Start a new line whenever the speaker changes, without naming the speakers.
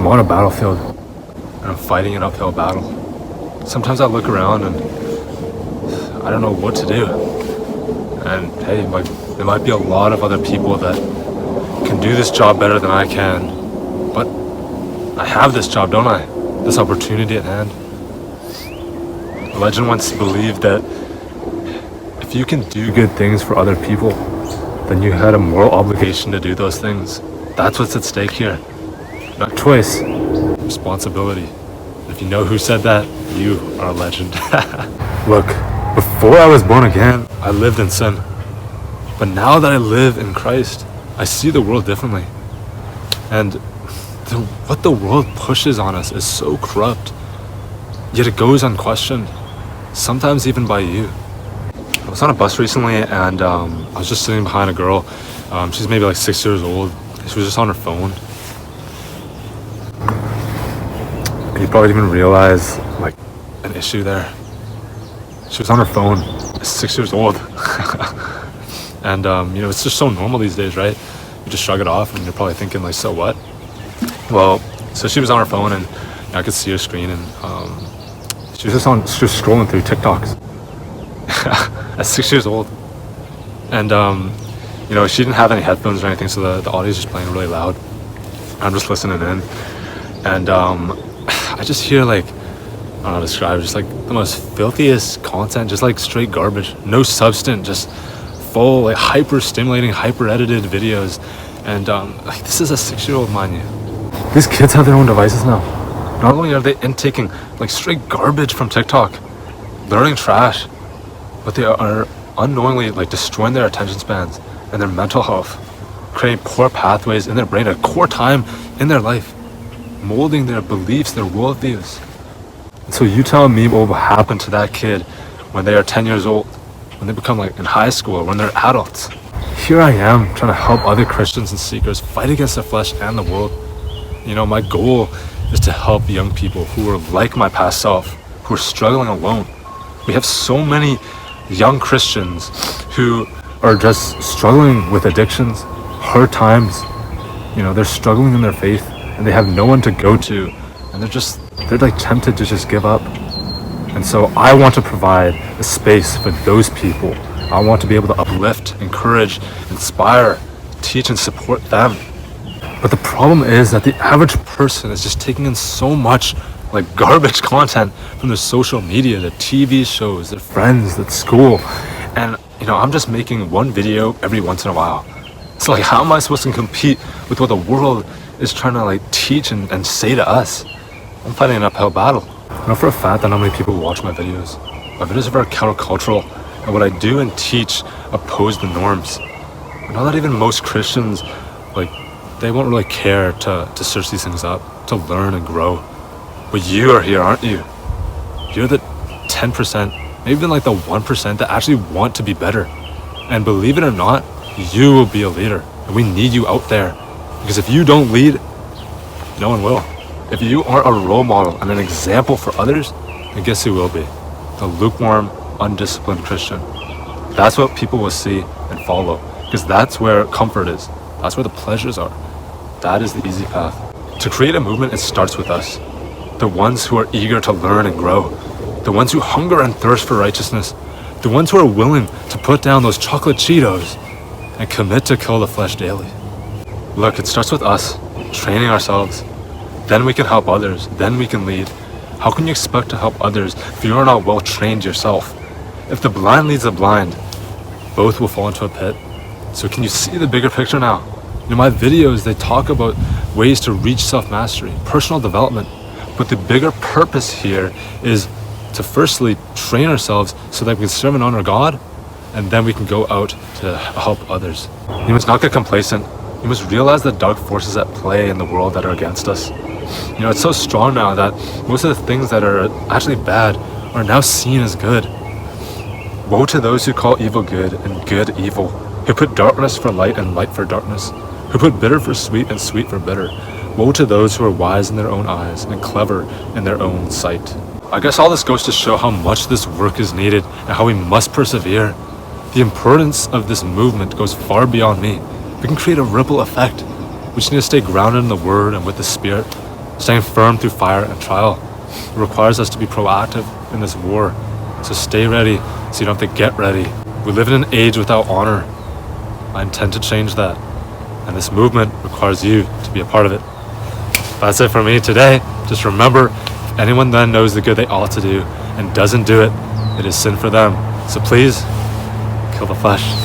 I'm on a battlefield and I'm fighting an uphill battle. Sometimes I look around and I don't know what to do. And hey, there might be a lot of other people that can do this job better than I can. But I have this job, don't I? This opportunity at hand. A legend once believed that if you can do good things for other people, then you had a moral obligation to do those things. That's what's at stake here. Not choice, responsibility. If you know who said that, you are a legend. Look, before I was born again, I lived in sin. But now that I live in Christ, I see the world differently. And what the world pushes on us is so corrupt. Yet it goes unquestioned, sometimes even by you. I was on a bus recently and I was just sitting behind a girl. She's maybe like 6 years old. She was just on her phone. And you probably didn't even realize like an issue there. She was on her phone, 6 years old. And it's just so normal these days, right? You just shrug it off and you're probably thinking like, so what? Well, so she was on her phone and I could see her screen and she was scrolling through TikToks at 6 years old. And she didn't have any headphones or anything, so the audio's just playing really loud. I'm just listening in. And I just hear like, I don't know how to describe it, just like the most filthiest content, just like straight garbage, no substance, just full like hyper stimulating, hyper edited videos. And this is a 6-year-old, mind you. These kids have their own devices now. Not only are they intaking like straight garbage from TikTok, learning trash, but they are unknowingly like destroying their attention spans and their mental health, creating poor pathways in their brain at a core time in their life, molding their beliefs, their worldviews. And so you tell me what will happen to that kid when they are 10 years old, when they become like in high school, when they're adults. Here I am trying to help other Christians and seekers fight against the flesh and the world. My goal is to help young people who are like my past self, who are struggling alone. We have so many young Christians who are just struggling with addictions, hard times. They're struggling in their faith and they have no one to go to, and they're like tempted to just give up. And so I want to provide a space for those people. I want to be able to uplift, encourage, inspire, teach, and support them. But the problem is that the average person is just taking in so much like garbage content from their social media, their TV shows, their friends, their school. And I'm just making one video every once in a while. So like, how am I supposed to compete with what the world is trying to like teach and say to us? I'm fighting an uphill battle. I know for a fact that not many people watch my videos. My videos are very countercultural, and what I do and teach oppose the norms. I know that even most Christians, they won't really care to search these things up, to learn and grow. But you are here, aren't you? You're the 10%, maybe even like the 1% that actually want to be better. And believe it or not, you will be a leader. And we need you out there. Because if you don't lead, no one will. If you aren't a role model and an example for others, then guess who will be? The lukewarm, undisciplined Christian. That's what people will see and follow. Because that's where comfort is. That's where the pleasures are. That is the easy path. To create a movement, it starts with us. The ones who are eager to learn and grow. The ones who hunger and thirst for righteousness. The ones who are willing to put down those chocolate Cheetos and commit to kill the flesh daily. Look, it starts with us, training ourselves. Then we can help others. Then we can lead. How can you expect to help others if you are not well trained yourself? If the blind leads the blind, both will fall into a pit. So can you see the bigger picture now? My videos, they talk about ways to reach self-mastery, personal development. But the bigger purpose here is to firstly train ourselves so that we can serve and honor God, and then we can go out to help others. You must not get complacent. You must realize the dark forces at play in the world that are against us. It's so strong now that most of the things that are actually bad are now seen as good. Woe to those who call evil good and good evil, who put darkness for light and light for darkness, who put bitter for sweet and sweet for bitter. Woe to those who are wise in their own eyes and clever in their own sight. I guess all this goes to show how much this work is needed and how we must persevere. The importance of this movement goes far beyond me. We can create a ripple effect. We just need to stay grounded in the Word and with the Spirit. staying firm through fire and trial. It requires us to be proactive in this war. So stay ready so you don't have to get ready. We live in an age without honor. I intend to change that. And this movement requires you to be a part of it. That's it for me today. Just remember, if anyone then knows the good they ought to do and doesn't do it, it is sin for them. So please, kill the flesh.